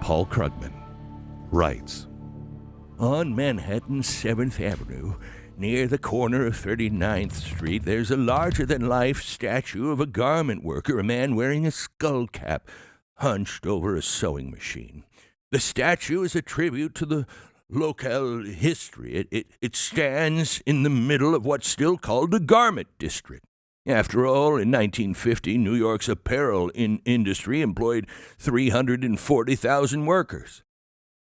Paul Krugman writes, on Manhattan's 7th Avenue, near the corner of 39th Street, there's a larger-than-life statue of a garment worker, a man wearing a skull cap, hunched over a sewing machine. The statue is a tribute to the local history. It stands in the middle of what's still called the garment district. After all, in 1950, New York's apparel industry employed 340,000 workers.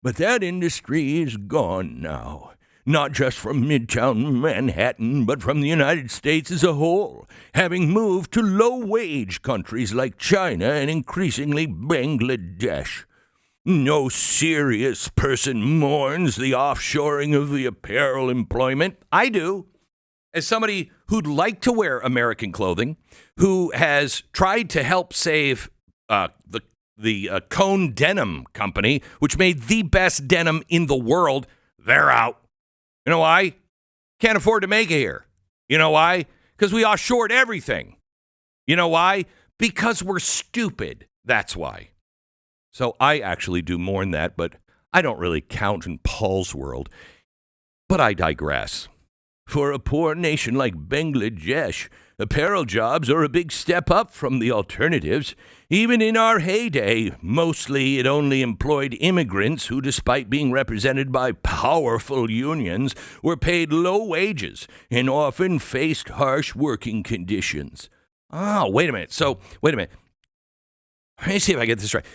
But that industry is gone now, not just from Midtown Manhattan, but from the United States as a whole, having moved to low-wage countries like China and increasingly Bangladesh. No serious person mourns the offshoring of the apparel employment. I do. As somebody who'd like to wear American clothing, who has tried to help save the Cone Denim Company, which made the best denim in the world, they're out. You know why? Can't afford to make it here. You know why? Because we offshored everything. You know why? Because we're stupid. That's why. So I actually do mourn that, but I don't really count in Paul's world. But I digress. For a poor nation like Bangladesh, apparel jobs are a big step up from the alternatives. Even in our heyday, mostly it only employed immigrants who, despite being represented by powerful unions, were paid low wages and often faced harsh working conditions. Oh, wait a minute. Let me see if I get this right.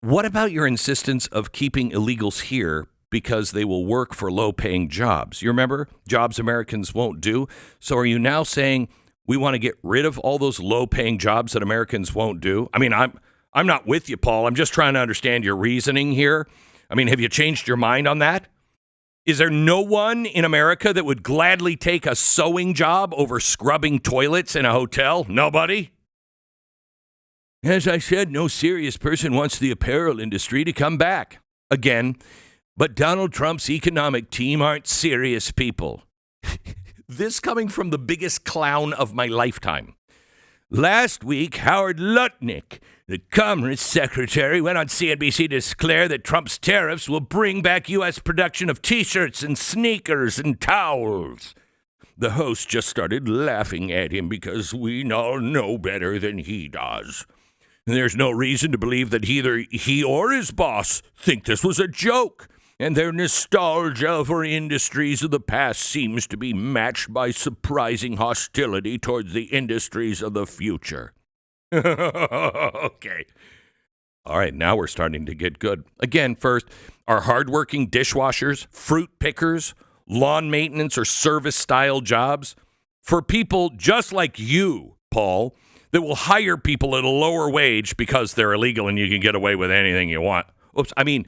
What about your insistence of keeping illegals here because they will work for low-paying jobs? You remember? Jobs Americans won't do. So are you now saying we want to get rid of all those low-paying jobs that Americans won't do? I mean, I'm not with you, Paul. I'm just trying to understand your reasoning here. I mean, have you changed your mind on that? Is there no one in America that would gladly take a sewing job over scrubbing toilets in a hotel? Nobody? As I said, no serious person wants the apparel industry to come back. Again, but Donald Trump's economic team aren't serious people. This coming from the biggest clown of my lifetime. Last week, Howard Lutnick, the Commerce Secretary, went on CNBC to declare that Trump's tariffs will bring back U.S. production of T-shirts and sneakers and towels. The host just started laughing at him because we all know better than he does. There's no reason to believe that either he or his boss think this was a joke, and their nostalgia for industries of the past seems to be matched by surprising hostility towards the industries of the future. Okay. All right, now we're starting to get good. Again, first, are hardworking dishwashers, fruit pickers, lawn maintenance, or service-style jobs for people just like you, Paul, that will hire people at a lower wage because they're illegal and you can get away with anything you want. Oops, I mean,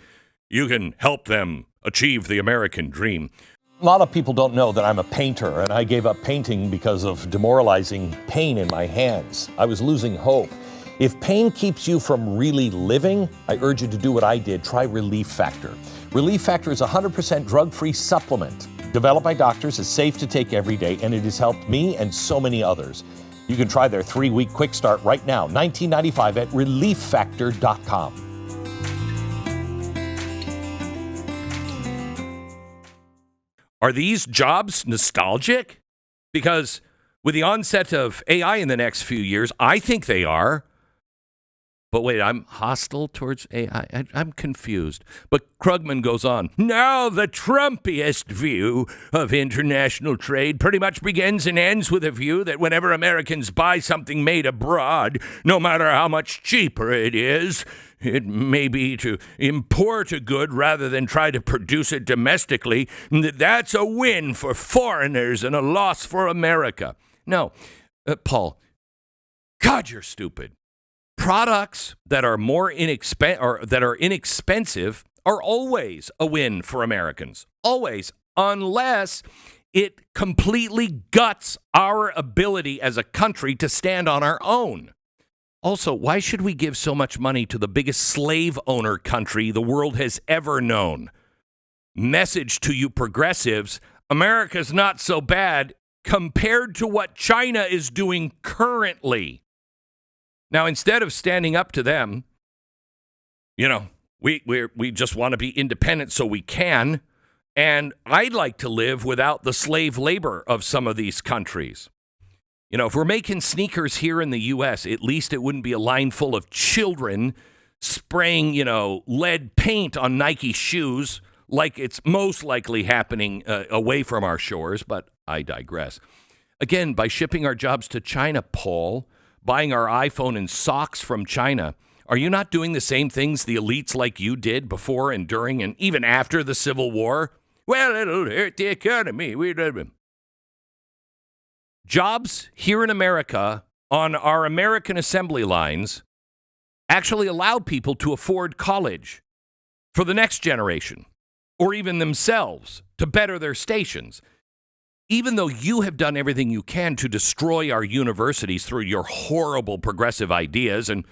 you can help them achieve the American dream. A lot of people don't know that I'm a painter, and I gave up painting because of demoralizing pain in my hands. I was losing hope. If pain keeps you from really living, I urge you to do what I did. Try Relief Factor. Relief Factor is a 100% drug-free supplement developed by doctors. It's safe to take every day, and it has helped me and so many others. You can try their 3-week quick start right now, $19.95 at relieffactor.com. Are these jobs nostalgic? Because with the onset of AI in the next few years, I think they are. But wait, I'm hostile towards AI? I'm confused. But Krugman goes on. Now the Trumpiest view of international trade pretty much begins and ends with a view that whenever Americans buy something made abroad, no matter how much cheaper it is, it may be to import a good rather than try to produce it domestically, that's a win for foreigners and a loss for America. No, Paul, God, you're stupid. Products that are inexpensive are always a win for Americans. Always, unless it completely guts our ability as a country to stand on our own. Also, why should we give so much money to the biggest slave owner country the world has ever known? Message to you progressives, America's not so bad compared to what China is doing currently. Now, instead of standing up to them, We just want to be independent so we can. And I'd like to live without the slave labor of some of these countries. You know, if we're making sneakers here in the U.S., at least it wouldn't be a line full of children spraying, lead paint on Nike shoes like it's most likely happening away from our shores. But I digress. Again, by shipping our jobs to China, Paul, buying our iPhone and socks from China, are you not doing the same things the elites like you did before and during and even after the Civil War? Well, it'll hurt the economy. Jobs here in America on our American assembly lines actually allowed people to afford college for the next generation or even themselves to better their stations. Even though you have done everything you can to destroy our universities through your horrible progressive ideas and,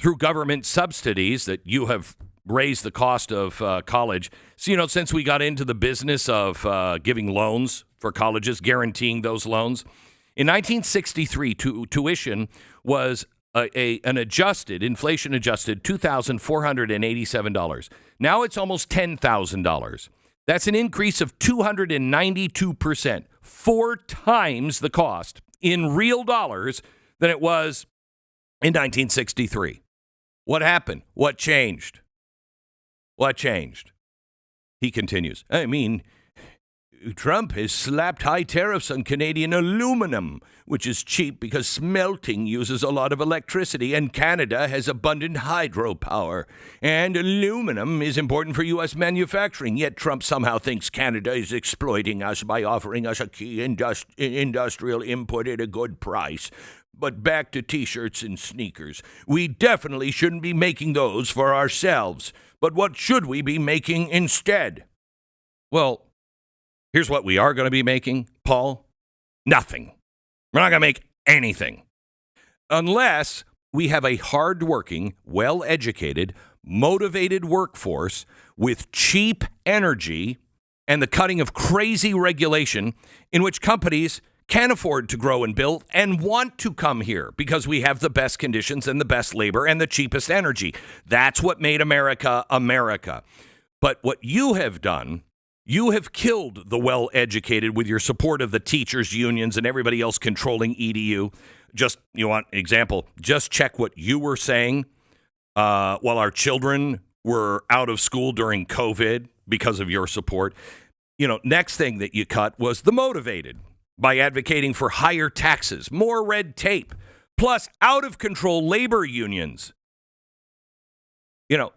through government subsidies that you have raised the cost of college. So, since we got into the business of giving loans for colleges, guaranteeing those loans, in 1963, tuition was an adjusted, inflation-adjusted, $2,487. Now it's almost $10,000. That's an increase of 292%, 4 times the cost in real dollars than it was in 1963. What happened? What changed? What changed? He continues. Trump has slapped high tariffs on Canadian aluminum, which is cheap because smelting uses a lot of electricity, and Canada has abundant hydropower. And aluminum is important for U.S. manufacturing, yet Trump somehow thinks Canada is exploiting us by offering us a key industrial input at a good price. But back to T-shirts and sneakers. We definitely shouldn't be making those for ourselves. But what should we be making instead? Well, here's what we are going to be making, Paul. Nothing. We're not going to make anything. Unless we have a hardworking, well-educated, motivated workforce with cheap energy and the cutting of crazy regulation in which companies can afford to grow and build and want to come here because we have the best conditions and the best labor and the cheapest energy. That's what made America, America. But what you have done, you have killed the well-educated with your support of the teachers' unions and everybody else controlling EDU. Just, you want an example, just check what you were saying while our children were out of school during COVID because of your support. Next thing that you cut was the motivated by advocating for higher taxes, more red tape, plus out-of-control labor unions.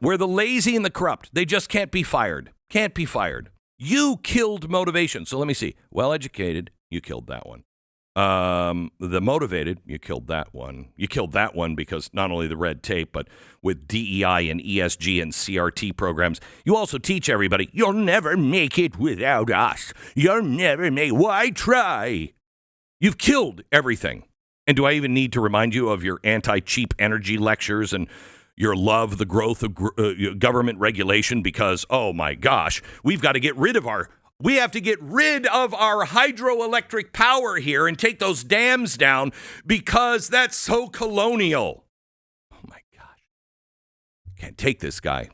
We're the lazy and the corrupt. They just can't be fired. Can't be fired. You killed motivation. So let me see. Well-educated, you killed that one. The motivated, you killed that one. You killed that one because not only the red tape, but with DEI and ESG and CRT programs, you also teach everybody, you'll never make it without us. You'll never make, why try? You've killed everything. And do I even need to remind you of your anti-cheap energy lectures and your love of the growth of government regulation? Because, oh my gosh, we have to get rid of our hydroelectric power here and take those dams down because that's so colonial. Oh my gosh. Can't take this guy.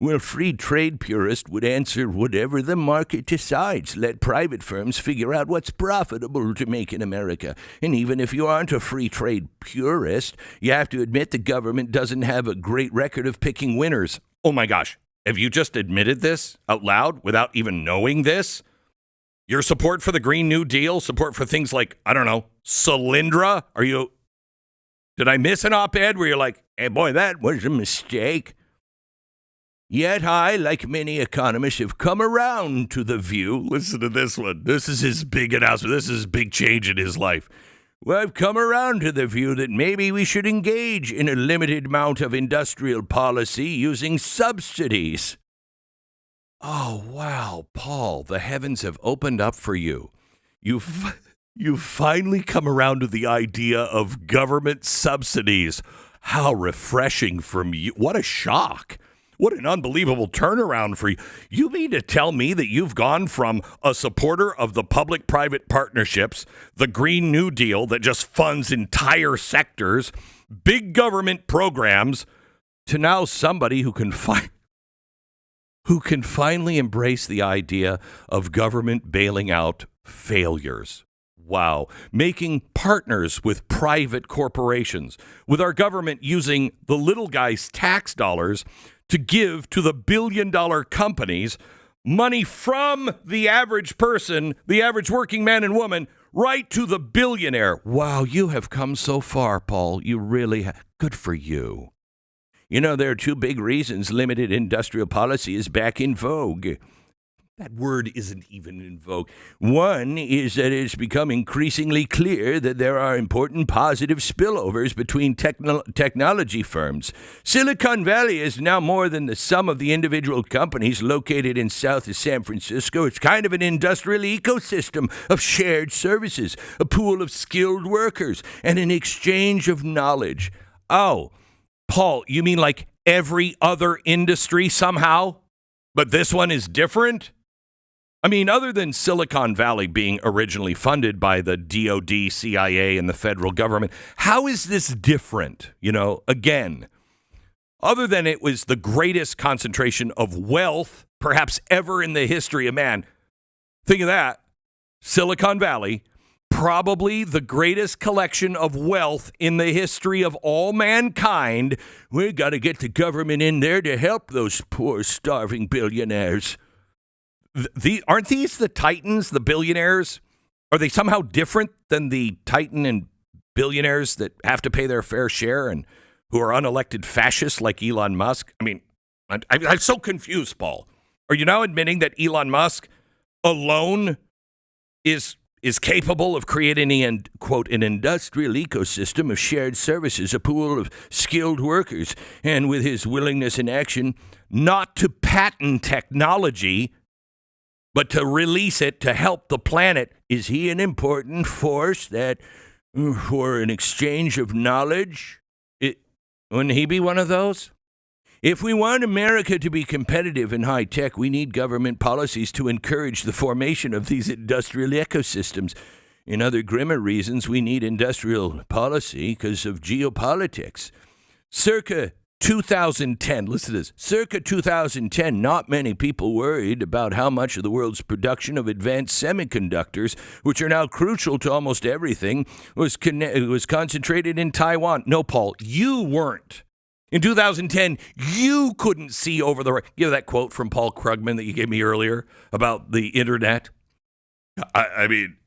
Well, a free trade purist would answer whatever the market decides. Let private firms figure out what's profitable to make in America. And even if you aren't a free trade purist, you have to admit the government doesn't have a great record of picking winners. Oh my gosh. Have you just admitted this out loud without even knowing this? Your support for the Green New Deal, support for things like, I don't know, Solyndra? Did I miss an op-ed where you're like, hey boy, that was a mistake? Yet I, like many economists, have come around to the view. Listen to this one. This is his big announcement. This is his big change in his life. Well, I've come around to the view that maybe we should engage in a limited amount of industrial policy using subsidies. Oh, wow, Paul, the heavens have opened up for you. You've finally come around to the idea of government subsidies. How refreshing from you. What a shock. What an unbelievable turnaround for you. You mean to tell me that you've gone from a supporter of the public-private partnerships, the Green New Deal that just funds entire sectors, big government programs, to now somebody who can finally embrace the idea of government bailing out failures. Wow. Making partners with private corporations, with our government using the little guy's tax dollars to give to the billion-dollar companies money from the average person, the average working man and woman, right to the billionaire. Wow, you have come so far, Paul. You really have. Good for you. You know, there are two big reasons limited industrial policy is back in vogue. That word isn't even in vogue. One is that it's become increasingly clear that there are important positive spillovers between technology firms. Silicon Valley is now more than the sum of the individual companies located in south of San Francisco. It's kind of an industrial ecosystem of shared services, a pool of skilled workers, and an exchange of knowledge. Oh, Paul, you mean like every other industry somehow? But this one is different? I mean, other than Silicon Valley being originally funded by the DOD, CIA, and the federal government, how is this different? You know, again, other than it was the greatest concentration of wealth perhaps ever in the history of man. Think of that. Silicon Valley, probably the greatest collection of wealth in the history of all mankind. We got to get the government in there to help those poor, starving billionaires. Aren't these the titans, the billionaires? Are they somehow different than the titan and billionaires that have to pay their fair share and who are unelected fascists like Elon Musk? I mean, I'm so confused, Paul. Are you now admitting that Elon Musk alone is capable of creating an industrial ecosystem of shared services, a pool of skilled workers, and with his willingness and action not to patent technology, but to release it to help the planet, is he an important force that for an exchange of knowledge? Wouldn't he be one of those? If we want America to be competitive in high tech, we need government policies to encourage the formation of these industrial ecosystems. In other grimmer reasons, we need industrial policy because of geopolitics. Circa 2010, listen to this, circa 2010, not many people worried about how much of the world's production of advanced semiconductors, which are now crucial to almost everything, was concentrated in Taiwan. No, Paul, you weren't. In 2010, you couldn't see over the... You know that quote from Paul Krugman that you gave me earlier about the internet? I mean,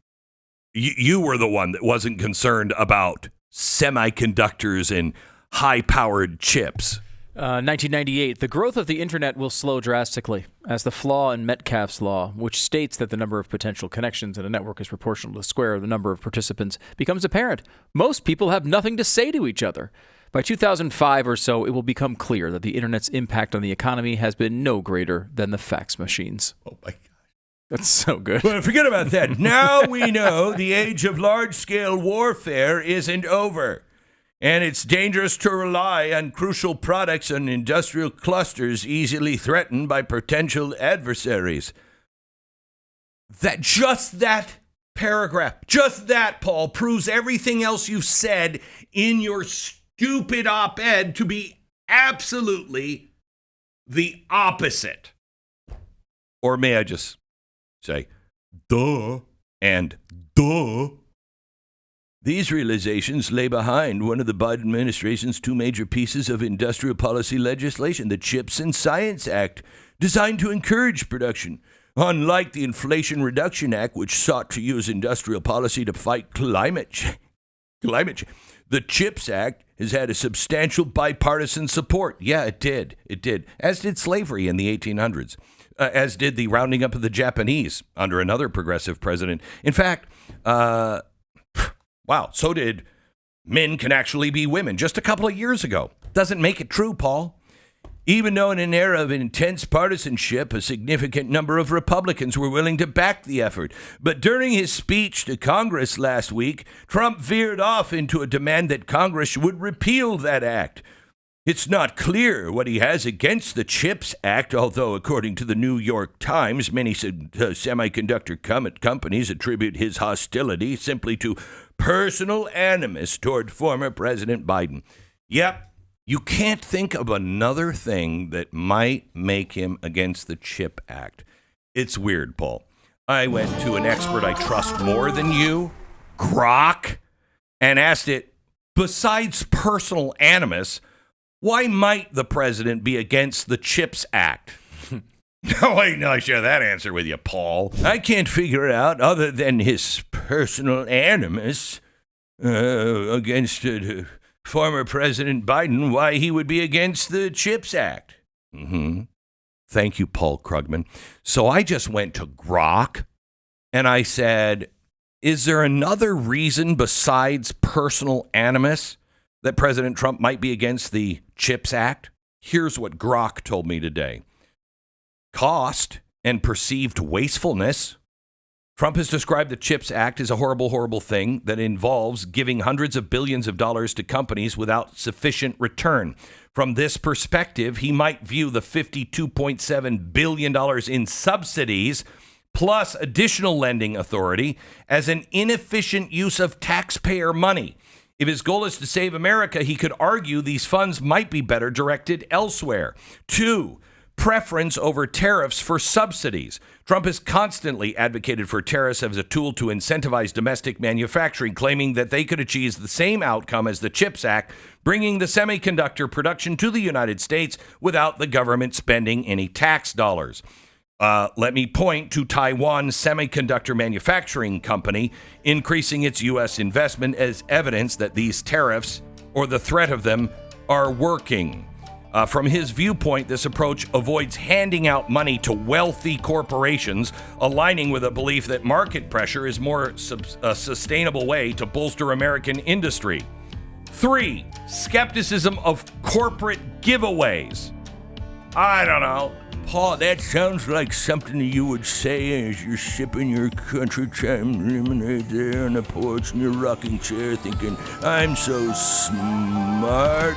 you were the one that wasn't concerned about semiconductors and high-powered chips. 1998, the growth of the internet will slow drastically as the flaw in Metcalfe's law, which states that the number of potential connections in a network is proportional to the square of the number of participants, becomes apparent. Most people have nothing to say to each other. By 2005 or so, it will become clear that the internet's impact on the economy has been no greater than the fax machines. Oh, my God. That's so good. Well, forget about that. Now we know the age of large-scale warfare isn't over. And it's dangerous to rely on crucial products and industrial clusters easily threatened by potential adversaries. That paragraph, just that, Paul, proves everything else you've said in your stupid op-ed to be absolutely the opposite. Or may I just say, duh, and duh. These realizations lay behind one of the Biden administration's two major pieces of industrial policy legislation, the CHIPS and Science Act, designed to encourage production. Unlike the Inflation Reduction Act, which sought to use industrial policy to fight climate change, the CHIPS Act has had a substantial bipartisan support. Yeah, it did. It did. As did slavery in the 1800s. As did the rounding up of the Japanese under another progressive president. In fact, wow, so did men can actually be women just a couple of years ago. Doesn't make it true, Paul. Even though in an era of intense partisanship, a significant number of Republicans were willing to back the effort. But during his speech to Congress last week, Trump veered off into a demand that Congress would repeal that act. It's not clear what he has against the CHIPS Act, although, according to the New York Times, many semiconductor companies attribute his hostility simply to personal animus toward former President Biden. Yep, You can't think of another thing that might make him against the CHIP Act. It's weird, Paul. I went to an expert I trust more than you, Grok, and asked it, besides personal animus, why might the president be against the CHIPS Act? No, I share that answer with you, Paul. I can't figure it out other than his personal animus against former President Biden, why he would be against the CHIPS Act. Mm-hmm. Thank you, Paul Krugman. So I just went to Grok and I said, is there another reason besides personal animus that President Trump might be against the CHIPS Act? Here's what Grok told me today. Cost and perceived wastefulness. Trump has described the CHIPS Act as a horrible, horrible thing that involves giving hundreds of billions of dollars to companies without sufficient return. From this perspective, he might view the $52.7 billion in subsidies plus additional lending authority as an inefficient use of taxpayer money. If his goal is to save America, he could argue these funds might be better directed elsewhere. 2, preference over tariffs for subsidies. Trump has constantly advocated for tariffs as a tool to incentivize domestic manufacturing, claiming that they could achieve the same outcome as the CHIPS Act, bringing the semiconductor production to the United States without the government spending any tax dollars. Let me point to Taiwan Semiconductor Manufacturing Company increasing its U.S. investment as evidence that these tariffs, or the threat of them, are working. From his viewpoint, this approach avoids handing out money to wealthy corporations, aligning with a belief that market pressure is more a sustainable way to bolster American industry. 3, skepticism of corporate giveaways. I don't know. Paul, that sounds like something that you would say as you're sipping your country time lemonade there on the porch in your rocking chair thinking, I'm so smart.